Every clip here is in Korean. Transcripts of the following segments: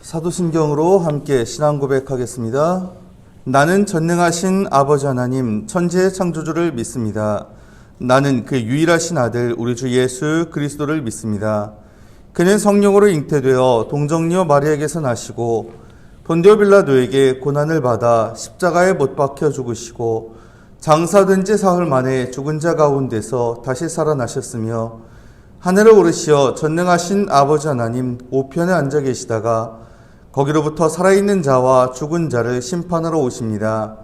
사도신경으로 함께 신앙 고백하겠습니다. 나는 전능하신 아버지 하나님 천지의 창조주를 믿습니다. 나는 그 유일하신 아들 우리 주 예수 그리스도를 믿습니다. 그는 성령으로 잉태되어 동정녀 마리아에게서 나시고 본디오 빌라도에게 고난을 받아 십자가에 못 박혀 죽으시고 장사된 지 사흘 만에 죽은 자 가운데서 다시 살아나셨으며 하늘을 오르시어 전능하신 아버지 하나님 우편에 앉아 계시다가 거기로부터 살아있는 자와 죽은 자를 심판하러 오십니다.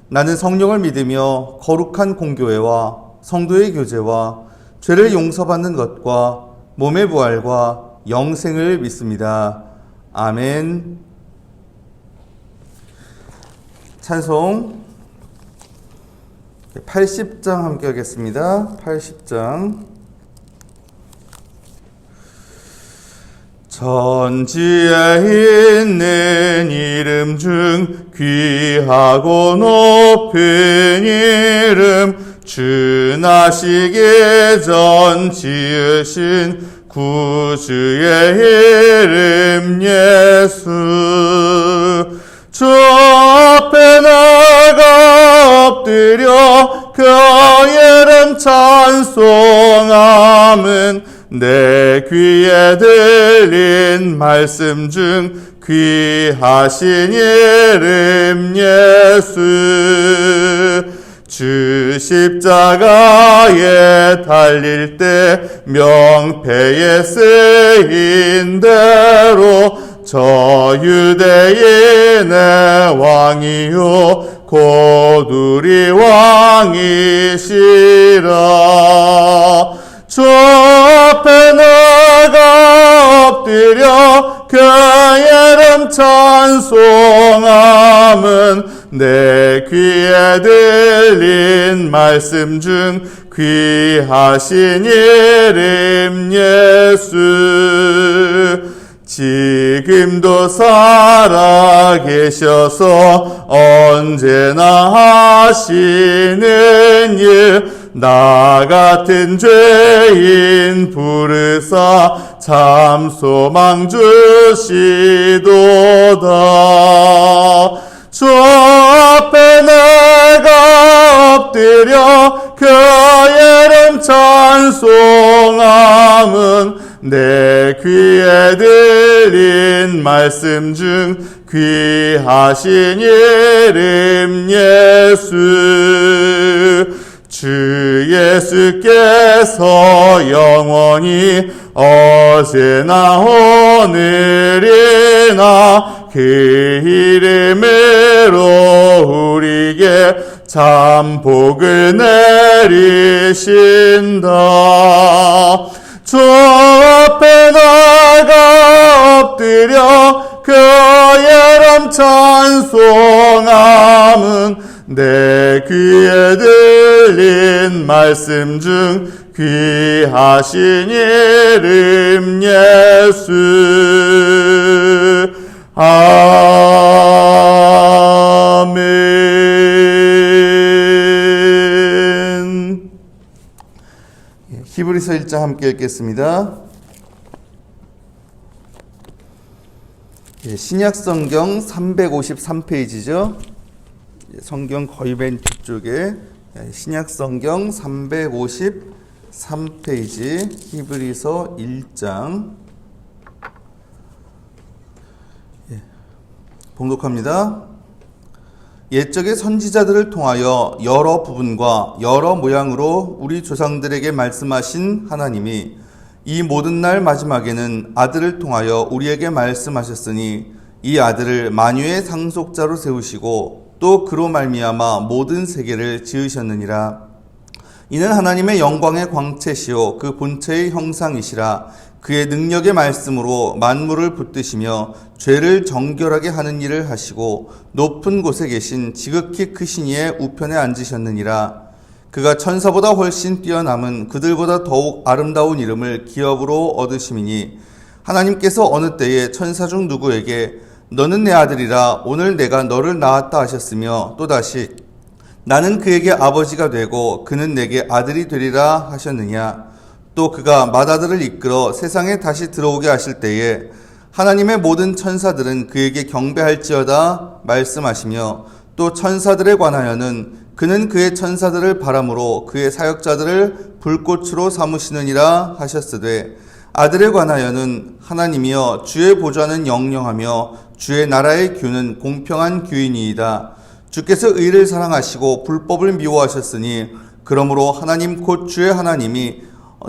나는 성령을 믿으며 거룩한 공교회와 성도의 교제와 죄를 용서받는 것과 몸의 부활과 영생을 믿습니다. 아멘. 찬송 80장 함께 하겠습니다. 80장. 천지에 있는 이름 중 귀하고 높은 이름 주 나시기 전 지으신 구주의 이름 예수 주 앞에 나가 엎드려 그 이름 찬송함은 내 귀에 들린 말씀 중 귀하신 이름 예수 주 십자가에 달릴 때 명패에 쓰인 대로 저 유대인의 왕이요 곧 우리 왕이시라 주 앞에 나가 엎드려 그 이름 찬송함은 내 귀에 들린 말씀 중 귀하신 이름 예수 지금도 살아계셔서 언제나 하시는 일 나 같은 죄인 부르사 참 소망 주시도다 주 앞에 내가 엎드려 그 이름 찬송함은 내 귀에 들린 말씀 중 귀하신 이름 예수 주 예수께서 영원히 어제나 오늘이나 그 이름으로 우리에게 참 복을 내리신다 주 앞에 나가 엎드려 그 이름 찬송함은 내 귀에 들린 말씀 중 귀하신 이름 예수 아멘. 히브리서 1장 함께 읽겠습니다. 신약성경 353페이지죠. 성경 거의 맨 뒤쪽에 신약성경 353페이지 히브리서 1장 봉독합니다. 옛적의 선지자들을 통하여 여러 부분과 여러 모양으로 우리 조상들에게 말씀하신 하나님이 이 모든 날 마지막에는 아들을 통하여 우리에게 말씀하셨으니 이 아들을 만유의 상속자로 세우시고 또 그로 말미암아 모든 세계를 지으셨느니라. 이는 하나님의 영광의 광채시요 그 본체의 형상이시라. 그의 능력의 말씀으로 만물을 붙드시며 죄를 정결하게 하는 일을 하시고 높은 곳에 계신 지극히 크신 이의 우편에 앉으셨느니라. 그가 천사보다 훨씬 뛰어남은 그들보다 더욱 아름다운 이름을 기업으로 얻으심이니 하나님께서 어느 때에 천사 중 누구에게 너는 내 아들이라 오늘 내가 너를 낳았다 하셨으며 또다시 나는 그에게 아버지가 되고 그는 내게 아들이 되리라 하셨느냐. 또 그가 맏아들을 이끌어 세상에 다시 들어오게 하실 때에 하나님의 모든 천사들은 그에게 경배할지어다 말씀하시며 또 천사들에 관하여는 그는 그의 천사들을 바람으로 그의 사역자들을 불꽃으로 삼으시느니라 하셨으되 아들에 관하여는 하나님이여 주의 보좌는 영영하며 주의 나라의 규는 공평한 규이니이다. 주께서 의를 사랑하시고 불법을 미워하셨으니 그러므로 하나님 곧 주의 하나님이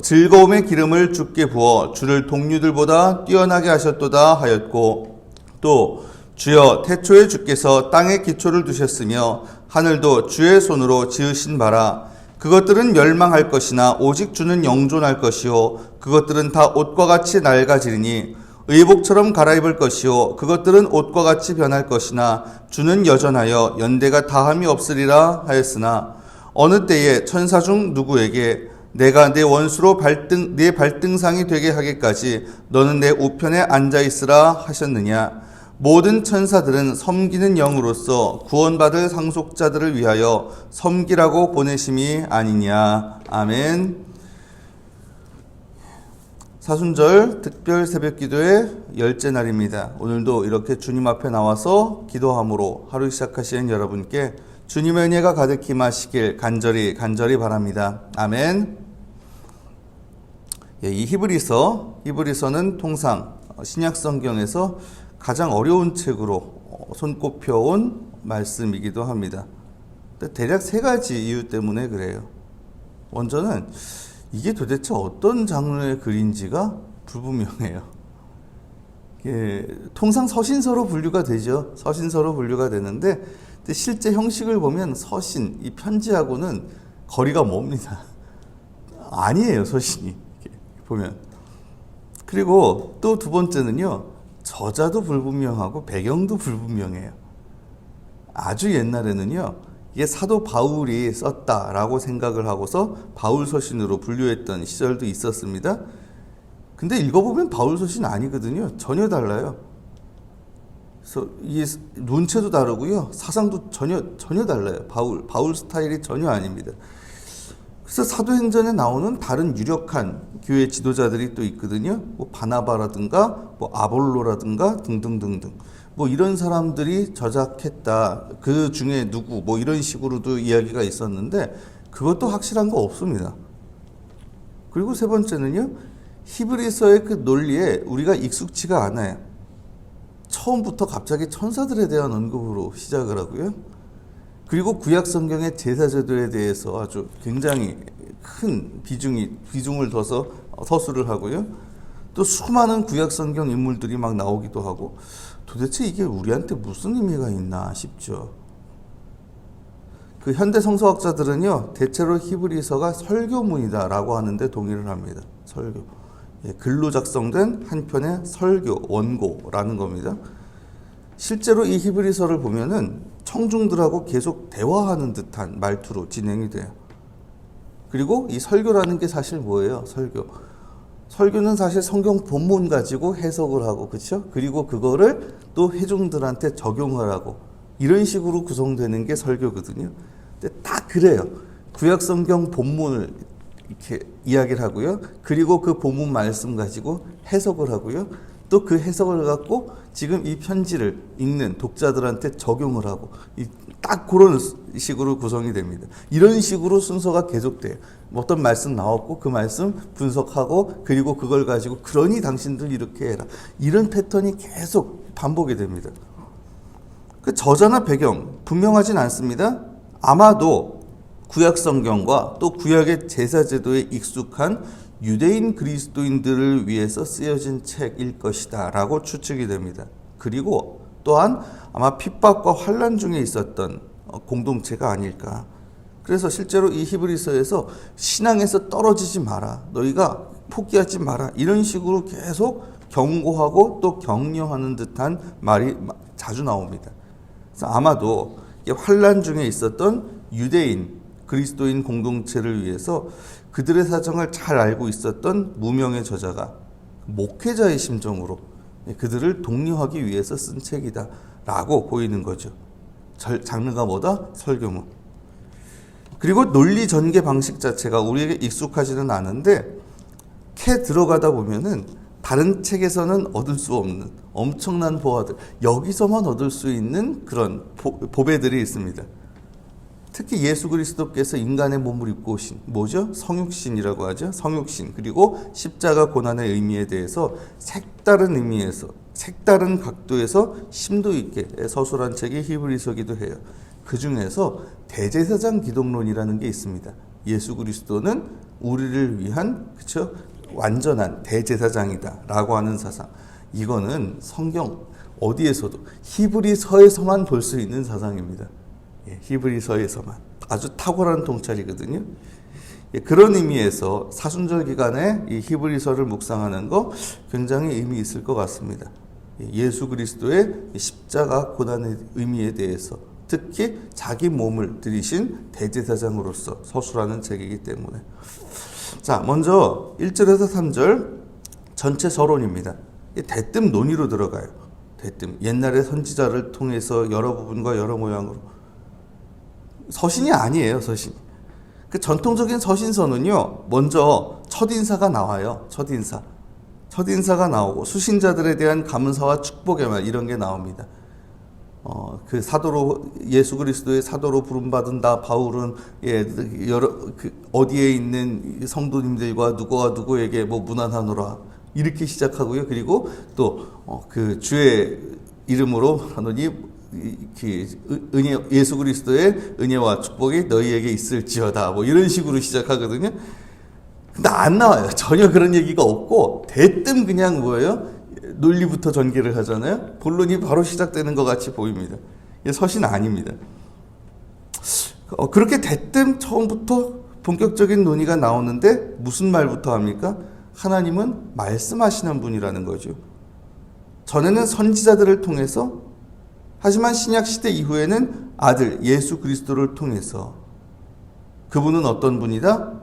즐거움의 기름을 주께 부어 주를 동류들보다 뛰어나게 하셨도다 하였고 또 주여 태초에 주께서 땅에 기초를 두셨으며 하늘도 주의 손으로 지으신 바라. 그것들은 멸망할 것이나 오직 주는 영존할 것이요 그것들은 다 옷과 같이 낡아지리니 의복처럼 갈아입을 것이요 그것들은 옷과 같이 변할 것이나 주는 여전하여 연대가 다함이 없으리라 하였으나 어느 때에 천사 중 누구에게 내가 내 원수로 네 발등상이 되게 하기까지 너는 내 우편에 앉아 있으라 하셨느냐. 모든 천사들은 섬기는 영으로서 구원받을 상속자들을 위하여 섬기라고 보내심이 아니냐. 아멘. 사순절 특별 새벽기도의 10째 날입니다. 오늘도 이렇게 주님 앞에 나와서 기도함으로 하루 시작하시는 여러분께 주님의 은혜가 가득히 임하시길 간절히 바랍니다. 아멘. 이 히브리서는 통상 신약 성경에서 가장 어려운 책으로 손꼽혀온 말씀이기도 합니다. 대략 3가지 이유 때문에 그래요. 먼저는 이게 도대체 어떤 장르의 글인지가 불분명해요. 통상 서신서로 분류가 되죠. 서신서로 분류가 되는데 실제 형식을 보면 서신, 이 편지하고는 거리가 멉니다. 아니에요, 서신이. 보면. 그리고 또 두 번째는요. 저자도 불분명하고 배경도 불분명해요. 아주 옛날에는요. 이게 사도 바울이 썼다라고 생각을 하고서 바울 서신으로 분류했던 시절도 있었습니다. 근데 읽어보면 바울 서신 아니거든요. 전혀 달라요. 그래서 이 논체도 다르고요. 사상도 전혀 달라요. 바울 스타일이 전혀 아닙니다. 그래서 사도행전에 나오는 다른 유력한 교회 지도자들이 또 있거든요. 뭐 바나바라든가 뭐 아볼로라든가 등등등등. 뭐 이런 사람들이 저작했다. 그 중에 누구 뭐 이런 식으로도 이야기가 있었는데 그것도 확실한 거 없습니다. 그리고 세 번째는요. 히브리서의 그 논리에 우리가 익숙치가 않아요. 처음부터 갑자기 천사들에 대한 언급으로 시작을 하고요. 그리고 구약 성경의 제사제도에 대해서 아주 굉장히 큰 비중을 둬서 서술을 하고요. 또 수많은 구약 성경 인물들이 막 나오기도 하고 도대체 이게 우리한테 무슨 의미가 있나 싶죠. 그 현대 성서학자들은요. 대체로 히브리서가 설교문이다라고 하는데 동의를 합니다. 설교. 글로 작성된 한 편의 설교, 원고라는 겁니다. 실제로 이 히브리서를 보면은 청중들하고 계속 대화하는 듯한 말투로 진행이 돼요. 그리고 이 설교라는 게 사실 뭐예요? 설교는 사실 성경 본문 가지고 해석을 하고, 그렇죠? 그리고 그거를 또 회중들한테 적용을 하고 이런 식으로 구성되는 게 설교거든요. 근데 딱 그래요. 구약 성경 본문을 이렇게 이야기를 하고요. 그리고 그 본문 말씀 가지고 해석을 하고요. 또 그 해석을 갖고 지금 이 편지를 읽는 독자들한테 적용을 하고 딱 그런 식으로 구성이 됩니다. 이런 식으로 순서가 계속돼요. 어떤 말씀 나왔고 그 말씀 분석하고 그리고 그걸 가지고 그러니 당신들 이렇게 해라. 이런 패턴이 계속 반복이 됩니다. 그 저자나 배경 분명하진 않습니다. 아마도 구약 성경과 또 구약의 제사제도에 익숙한 유대인 그리스도인들을 위해서 쓰여진 책일 것이다 라고 추측이 됩니다. 그리고 또한 아마 핍박과 환난 중에 있었던 공동체가 아닐까. 그래서 실제로 이 히브리서에서 신앙에서 떨어지지 마라, 너희가 포기하지 마라, 이런 식으로 계속 경고하고 또 격려하는 듯한 말이 자주 나옵니다. 그래서 아마도 환난 중에 있었던 유대인 그리스도인 공동체를 위해서 그들의 사정을 잘 알고 있었던 무명의 저자가 목회자의 심정으로 그들을 독려하기 위해서 쓴 책이다 라고 보이는 거죠. 장르가 뭐다? 설교문. 그리고 논리 전개 방식 자체가 우리에게 익숙하지는 않은데 캐 들어가다 보면은 다른 책에서는 얻을 수 없는 엄청난 보화들, 여기서만 얻을 수 있는 그런 보배들이 있습니다. 특히 예수 그리스도께서 인간의 몸을 입고 오신 뭐죠? 성육신이라고 하죠. 성육신, 그리고 십자가 고난의 의미에 대해서 색다른 의미에서, 색다른 각도에서 심도 있게 서술한 책이 히브리서기도 해요. 그 중에서 대제사장 기독론이라는 게 있습니다. 예수 그리스도는 우리를 위한, 그렇죠? 완전한 대제사장이다라고 하는 사상. 이거는 성경 어디에서도 히브리서에서만 볼 수 있는 사상입니다. 히브리서에서만. 아주 탁월한 통찰이거든요. 그런 의미에서 사순절 기간에 이 히브리서를 묵상하는 거 굉장히 의미 있을 것 같습니다. 예수 그리스도의 십자가 고난의 의미에 대해서, 특히 자기 몸을 들이신 대제사장으로서 서술하는 책이기 때문에. 자, 먼저 1절에서 3절 전체 서론입니다. 대뜸 논의로 들어가요. 대뜸. 옛날의 선지자를 통해서 여러 부분과 여러 모양으로. 서신이 아니에요, 서신. 그 전통적인 서신서는요, 먼저 첫인사가 나와요. 첫인사가 나오고 수신자들에 대한 감사와 축복의 말, 이런 게 나옵니다. 그 사도로, 예수 그리스도의 사도로 부름받은 나 바울은 어디에 있는 성도님들과 누구와 누구에게 뭐 문안하노라, 이렇게 시작하고요. 그리고 또 그 주의 이름으로 하노니 예수 그리스도의 은혜와 축복이 너희에게 있을지어다, 뭐 이런 식으로 시작하거든요. 근데 안 나와요. 전혀 그런 얘기가 없고 대뜸 그냥 뭐예요? 논리부터 전개를 하잖아요. 본론이 바로 시작되는 것 같이 보입니다. 이게 서신 아닙니다. 그렇게 대뜸 처음부터 본격적인 논의가 나오는데 무슨 말부터 합니까? 하나님은 말씀하시는 분이라는 거죠. 전에는 선지자들을 통해서, 하지만 신약시대 이후에는 아들 예수 그리스도를 통해서. 그분은 어떤 분이다?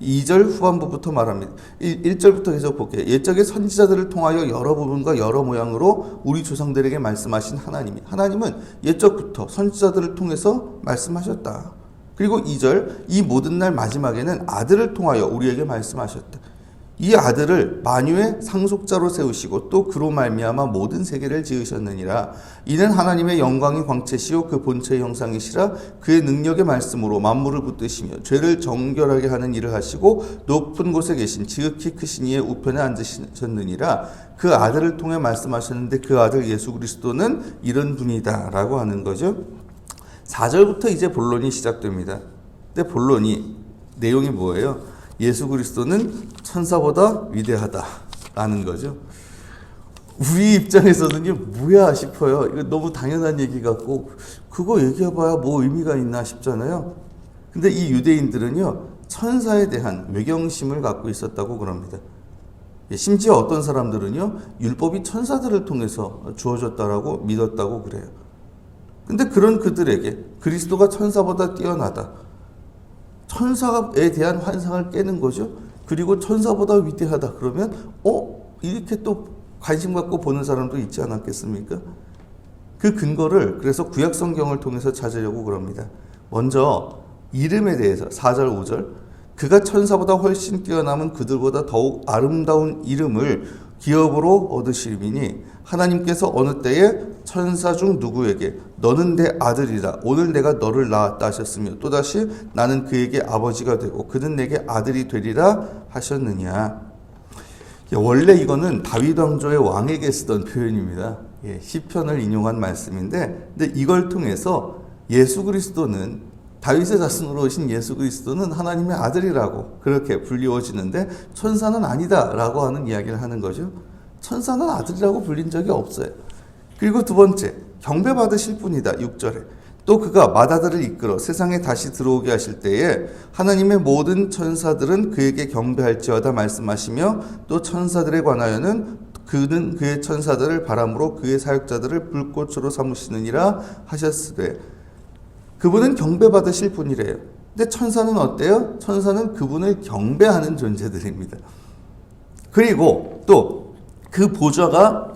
2절 후반부부터 말합니다. 1절부터 계속 볼게요. 옛적의 선지자들을 통하여 여러 부분과 여러 모양으로 우리 조상들에게 말씀하신 하나님은 옛적부터 선지자들을 통해서 말씀하셨다. 그리고 2절, 이 모든 날 마지막에는 아들을 통하여 우리에게 말씀하셨다. 이 아들을 만유의 상속자로 세우시고 또 그로 말미암아 모든 세계를 지으셨느니라. 이는 하나님의 영광의 광채시요 그 본체의 형상이시라. 그의 능력의 말씀으로 만물을 붙드시며 죄를 정결하게 하는 일을 하시고 높은 곳에 계신 지극히 크신 이의 우편에 앉으셨느니라. 그 아들을 통해 말씀하셨는데 그 아들 예수 그리스도는 이런 분이다 라고 하는 거죠. 4절부터 이제 본론이 시작됩니다. 근데 본론이, 내용이 뭐예요? 예수 그리스도는 천사보다 위대하다라는 거죠. 우리 입장에서는요, 뭐야 싶어요. 이거 너무 당연한 얘기 같고, 그거 얘기해봐야 뭐 의미가 있나 싶잖아요. 근데 이 유대인들은요, 천사에 대한 외경심을 갖고 있었다고 그럽니다. 심지어 어떤 사람들은요, 율법이 천사들을 통해서 주어졌다라고 믿었다고 그래요. 근데 그런 그들에게 그리스도가 천사보다 뛰어나다, 천사에 대한 환상을 깨는 거죠. 그리고 천사보다 위대하다 그러면 이렇게 또 관심 갖고 보는 사람도 있지 않았겠습니까? 그 근거를 그래서 구약 성경을 통해서 찾으려고 그럽니다. 먼저 이름에 대해서 4절 5절, 그가 천사보다 훨씬 뛰어남은 그들보다 더욱 아름다운 이름을 기업으로 얻으시리니 하나님께서 어느 때에 천사 중 누구에게 너는 내 아들이라 오늘 내가 너를 낳았다 하셨으며 또다시 나는 그에게 아버지가 되고 그는 내게 아들이 되리라 하셨느냐. 원래 이거는 다윗 왕조의 왕에게 쓰던 표현입니다. 시편을 인용한 말씀인데, 근데 이걸 통해서 예수 그리스도는, 다윗의 자손으로 오신 예수 그리스도는 하나님의 아들이라고 그렇게 불리워지는데 천사는 아니다라고 하는 이야기를 하는 거죠. 천사는 아들이라고 불린 적이 없어요. 그리고 두 번째, 경배받으실 분이다. 6절에 또 그가 맏아들을 이끌어 세상에 다시 들어오게 하실 때에 하나님의 모든 천사들은 그에게 경배할지어다 말씀하시며, 또 천사들에 관하여는 그는 그의 천사들을 바람으로 그의 사역자들을 불꽃으로 삼으시느니라 하셨으되. 그분은 경배받으실 분이래요. 근데 천사는 어때요? 천사는 그분을 경배하는 존재들입니다. 그리고 또 그 보좌가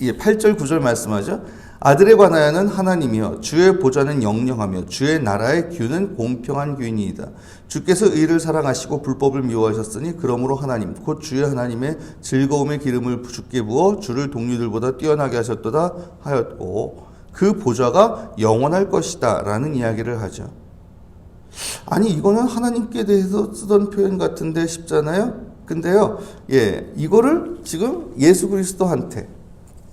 8절 9절 말씀하죠. 아들에 관하여는 하나님이여 주의 보좌는 영영하며 주의 나라의 규는 공평한 규이니이다. 주께서 의를 사랑하시고 불법을 미워하셨으니 그러므로 하나님 곧 주의 하나님의 즐거움의 기름을 주께 부어 주를 동류들보다 뛰어나게 하셨도다 하였고 그 보좌가 영원할 것이다 라는 이야기를 하죠. 아니 이거는 하나님께 대해서 쓰던 표현 같은데 싶잖아요. 근데요, 이거를 지금 예수 그리스도한테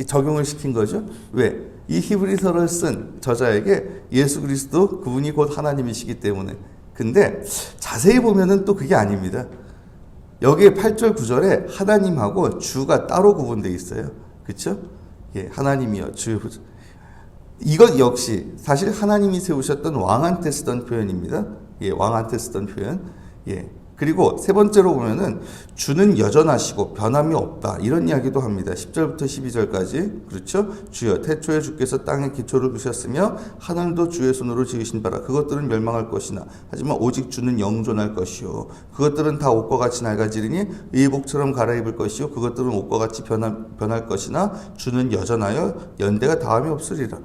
적용을 시킨 거죠. 왜? 이 히브리서를 쓴 저자에게 예수 그리스도 그분이 곧 하나님이시기 때문에. 근데 자세히 보면은 또 그게 아닙니다. 여기에 8절 9절에 하나님하고 주가 따로 구분되어 있어요. 그렇죠? 하나님이여 주의 보좌. 이것 역시 사실 하나님이 세우셨던 왕한테 쓰던 표현입니다. 왕한테 쓰던 표현. 그리고 세 번째로 보면은 주는 여전하시고 변함이 없다 이런 이야기도 합니다. 10절부터 12절까지. 그렇죠? 주여 태초에 주께서 땅에 기초를 두셨으며 하늘도 주의 손으로 지으신 바라. 그것들은 멸망할 것이나 하지만 오직 주는 영존할 것이요 그것들은 다 옷과 같이 낡아지리니 의복처럼 갈아입을 것이요 그것들은 옷과 같이 변할 것이나 주는 여전하여 연대가 다함이 없으리라.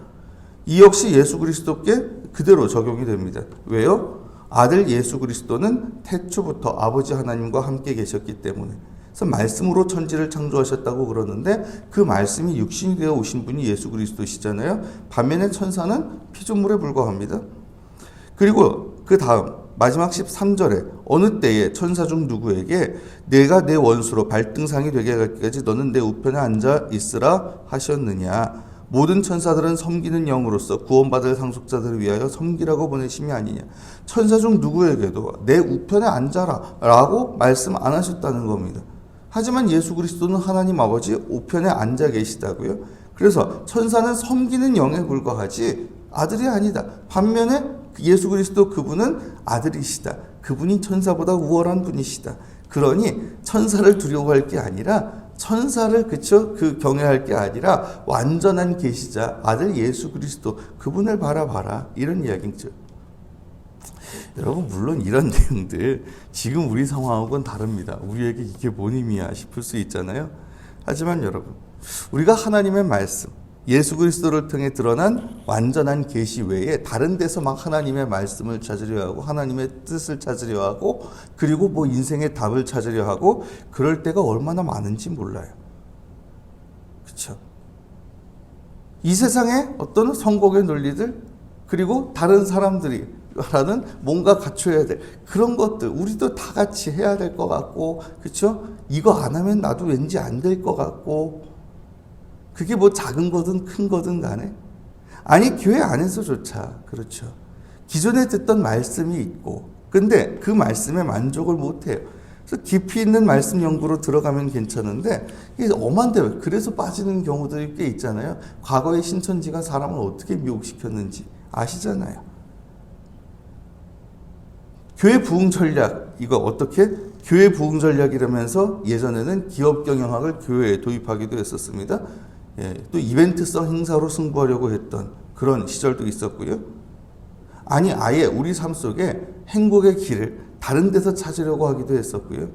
이 역시 예수 그리스도께 그대로 적용이 됩니다. 왜요? 아들 예수 그리스도는 태초부터 아버지 하나님과 함께 계셨기 때문에. 그래서 말씀으로 천지를 창조하셨다고 그러는데 그 말씀이 육신이 되어 오신 분이 예수 그리스도시잖아요. 반면에 천사는 피조물에 불과합니다. 그리고 그 다음 마지막 13절에 어느 때에 천사 중 누구에게 내가 내 원수로 발등상이 되게 하기까지 너는 내 우편에 앉아 있으라 하셨느냐. 모든 천사들은 섬기는 영으로서 구원받을 상속자들을 위하여 섬기라고 보내심이 아니냐. 천사 중 누구에게도 내 우편에 앉아라 라고 말씀 안 하셨다는 겁니다. 하지만 예수 그리스도는 하나님 아버지 우편에 앉아 계시다고요. 그래서 천사는 섬기는 영에 불과하지 아들이 아니다. 반면에 예수 그리스도 그분은 아들이시다. 그분이 천사보다 우월한 분이시다. 그러니 천사를 두려워할 게 아니라 천사를 경외할 게 아니라 완전한 계시자 아들 예수 그리스도 그분을 바라봐라 이런 이야기죠. 여러분 물론 이런 내용들 지금 우리 상황하고는 다릅니다. 우리에게 이게 뭔 의미야 싶을 수 있잖아요. 하지만 여러분 우리가 하나님의 말씀 예수 그리스도를 통해 드러난 완전한 계시 외에 다른 데서 막 하나님의 말씀을 찾으려 하고 하나님의 뜻을 찾으려 하고 그리고 뭐 인생의 답을 찾으려 하고 그럴 때가 얼마나 많은지 몰라요. 그렇죠? 이 세상에 어떤 성공의 논리들 그리고 다른 사람들이 라는 뭔가 갖춰야 될 그런 것들 우리도 다 같이 해야 될 것 같고 그렇죠? 이거 안 하면 나도 왠지 안 될 것 같고 그게 뭐 작은 거든 큰 거든 간에 아니 교회 안에서조차 그렇죠. 기존에 듣던 말씀이 있고 근데 그 말씀에 만족을 못해요. 그래서 깊이 있는 말씀 연구로 들어가면 괜찮은데 이게 엄한데 그래서 빠지는 경우들이 꽤 있잖아요. 과거의 신천지가 사람을 어떻게 미혹시켰는지 아시잖아요. 교회 부흥 전략 이거 어떻게? 교회 부흥 전략이라면서 예전에는 기업 경영학을 교회에 도입하기도 했었습니다. 또 이벤트성 행사로 승부하려고 했던 그런 시절도 있었고요. 아니 아예 우리 삶 속에 행복의 길을 다른 데서 찾으려고 하기도 했었고요.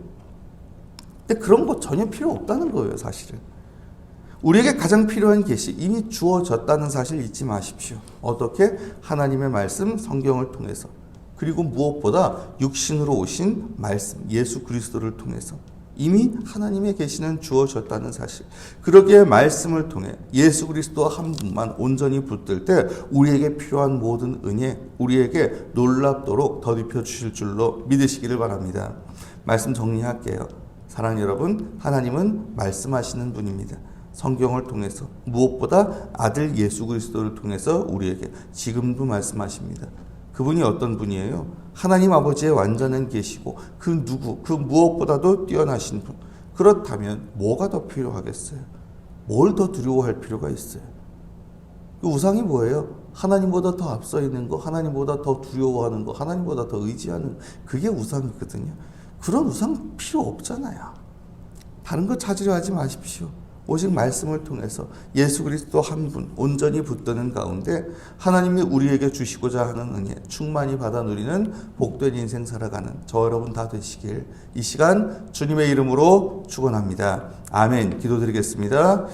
근데 그런 거 전혀 필요 없다는 거예요, 사실은. 우리에게 가장 필요한 계시 이미 주어졌다는 사실 잊지 마십시오. 어떻게? 하나님의 말씀, 성경을 통해서. 그리고 무엇보다 육신으로 오신 말씀, 예수 그리스도를 통해서. 이미 하나님의 계시는 주어졌다는 사실. 그러기에 말씀을 통해 예수 그리스도 한 분만 온전히 붙들 때 우리에게 필요한 모든 은혜, 우리에게 놀랍도록 더입혀 주실 줄로 믿으시기를 바랍니다. 말씀 정리할게요. 사랑하는 여러분, 하나님은 말씀하시는 분입니다. 성경을 통해서 무엇보다 아들 예수 그리스도를 통해서 우리에게 지금도 말씀하십니다. 그분이 어떤 분이에요? 하나님 아버지의 완전한 계시고 그 무엇보다도 뛰어나신 분. 그렇다면 뭐가 더 필요하겠어요? 뭘 더 두려워할 필요가 있어요? 그 우상이 뭐예요? 하나님보다 더 앞서 있는 거, 하나님보다 더 두려워하는 거, 하나님보다 더 의지하는 거. 그게 우상이거든요. 그런 우상 필요 없잖아요. 다른 거 찾으려 하지 마십시오. 오직 말씀을 통해서 예수 그리스도 한 분 온전히 붙드는 가운데 하나님이 우리에게 주시고자 하는 은혜 충만히 받아 누리는 복된 인생 살아가는 저 여러분 다 되시길 이 시간 주님의 이름으로 축원합니다. 아멘. 기도드리겠습니다.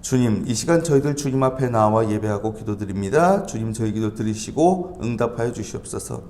주님, 이 시간 저희들 주님 앞에 나와 예배하고 기도드립니다. 주님, 저희 기도 들으시고 응답하여 주시옵소서.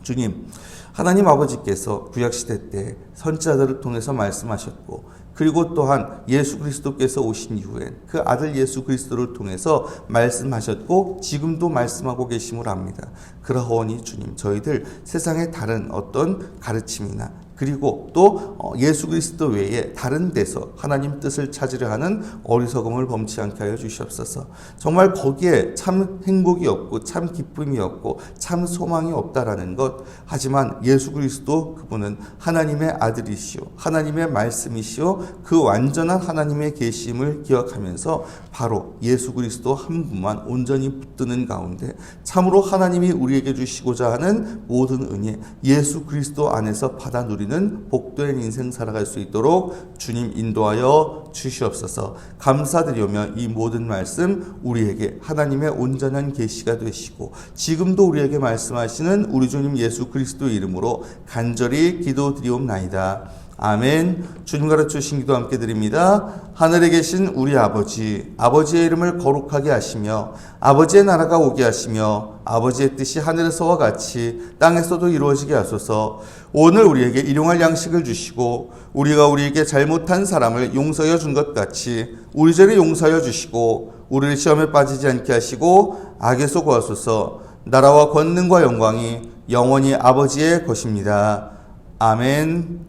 주님, 하나님 아버지께서 구약시대 때 선지자들을 통해서 말씀하셨고, 그리고 또한 예수 그리스도께서 오신 이후에 그 아들 예수 그리스도를 통해서 말씀하셨고 지금도 말씀하고 계심을 압니다. 그러하오니 주님, 저희들 세상의 다른 어떤 가르침이나 그리고 또 예수 그리스도 외에 다른 데서 하나님 뜻을 찾으려 하는 어리석음을 범치 않게 하여 주시옵소서. 정말 거기에 참 행복이 없고 참 기쁨이 없고 참 소망이 없다라는 것. 하지만 예수 그리스도 그분은 하나님의 아들이시오, 하나님의 말씀이시오, 그 완전한 하나님의 계심을 기억하면서 바로 예수 그리스도 한 분만 온전히 붙드는 가운데 참으로 하나님이 우리에게 주시고자 하는 모든 은혜, 예수 그리스도 안에서 받아 누리는 복된 인생 살아갈 수 있도록 주님 인도하여 주시옵소서. 감사드리며 이 모든 말씀 우리에게 하나님의 온전한 계시가 되시고 지금도 우리에게 말씀하시는 우리 주님 예수 그리스도의 이름으로 간절히 기도드리옵나이다. 아멘. 주님 가르쳐주신 기도 함께 드립니다. 하늘에 계신 우리 아버지, 아버지의 이름을 거룩하게 하시며 아버지의 나라가 오게 하시며 아버지의 뜻이 하늘에서와 같이 땅에서도 이루어지게 하소서. 오늘 우리에게 일용할 양식을 주시고 우리가 우리에게 잘못한 사람을 용서하여 준 것 같이 우리 죄를 용서하여 주시고 우리를 시험에 빠지지 않게 하시고 악에서 구하소서. 나라와 권능과 영광이 영원히 아버지의 것입니다. 아멘.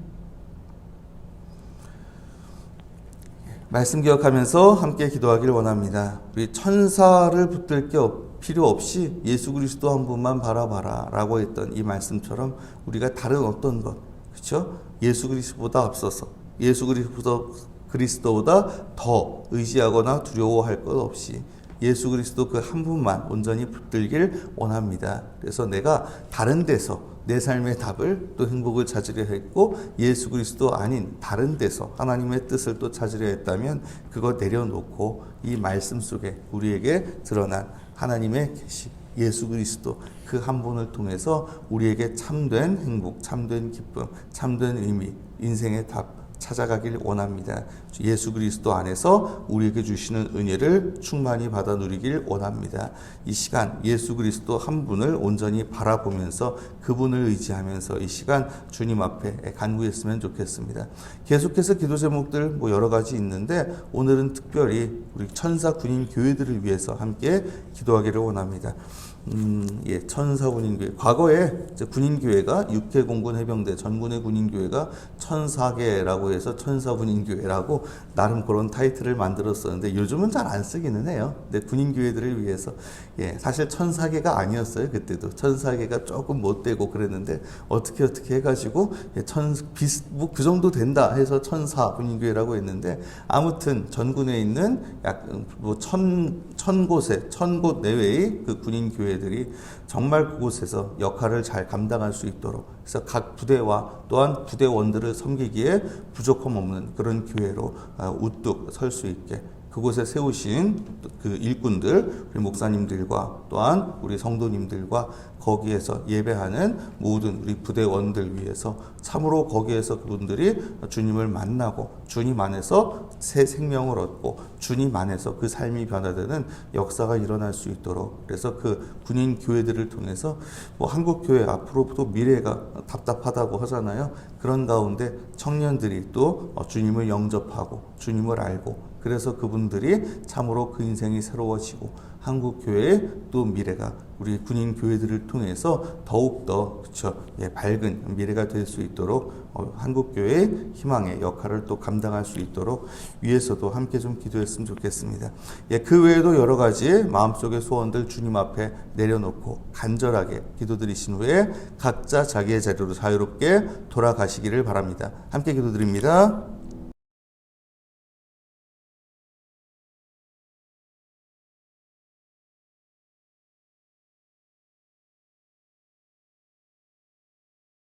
말씀 기억하면서 함께 기도하길 원합니다. 우리 천사를 붙들 게 필요 없이 예수 그리스도 한 분만 바라봐라 라고 했던 이 말씀처럼 우리가 다른 어떤 것, 그렇죠? 예수 그리스도보다 앞서서 예수 그리스도보다 더 의지하거나 두려워할 것 없이 예수 그리스도 그 한 분만 온전히 붙들길 원합니다. 그래서 내가 다른 데서 내 삶의 답을 또 행복을 찾으려 했고 예수 그리스도 아닌 다른 데서 하나님의 뜻을 또 찾으려 했다면 그거 내려놓고 이 말씀 속에 우리에게 드러난 하나님의 계시 예수 그리스도 그 한 분을 통해서 우리에게 참된 행복, 참된 기쁨, 참된 의미, 인생의 답 찾아가길 원합니다. 예수 그리스도 안에서 우리에게 주시는 은혜를 충만히 받아 누리길 원합니다. 이 시간 예수 그리스도 한 분을 온전히 바라보면서 그분을 의지하면서 이 시간 주님 앞에 간구했으면 좋겠습니다. 계속해서 기도 제목들 여러 가지 있는데 오늘은 특별히 우리 천사 군인 교회들을 위해서 함께 기도하기를 원합니다. 천사 군인교회. 과거에 군인교회가 육해 공군 해병대 전군의 군인교회가 천사계라고 해서 천사 군인교회라고 나름 그런 타이틀을 만들었었는데 요즘은 잘 안 쓰기는 해요. 근데 군인교회들을 위해서 사실 천사계가 아니었어요. 그때도 천사계가 조금 못되고 그랬는데 어떻게 해가지고 그 정도 된다 해서 천사 군인교회라고 했는데 아무튼 전군에 있는 약 천곳 내외의 그 군인교회들이 정말 그곳에서 역할을 잘 감당할 수 있도록 그래서 각 부대와 또한 부대원들을 섬기기에 부족함 없는 그런 교회로 우뚝 설 수 있게 그곳에 세우신 그 일꾼들, 우리 목사님들과 또한 우리 성도님들과 거기에서 예배하는 모든 우리 부대원들 위해서 참으로 거기에서 그분들이 주님을 만나고 주님 안에서 새 생명을 얻고 주님 안에서 그 삶이 변화되는 역사가 일어날 수 있도록 그래서 그 군인 교회들을 통해서 한국 교회 앞으로도 미래가 답답하다고 하잖아요. 그런 가운데 청년들이 또 주님을 영접하고 주님을 알고 그래서 그분들이 참으로 그 인생이 새로워지고 한국 교회의 또 미래가 우리 군인 교회들을 통해서 더욱더 밝은 미래가 될 수 있도록 한국 교회의 희망의 역할을 또 감당할 수 있도록 위해서도 함께 좀 기도했으면 좋겠습니다. 그 외에도 여러 가지 마음속의 소원들 주님 앞에 내려놓고 간절하게 기도드리신 후에 각자 자기의 자리로 자유롭게 돌아가시기를 바랍니다. 함께 기도드립니다.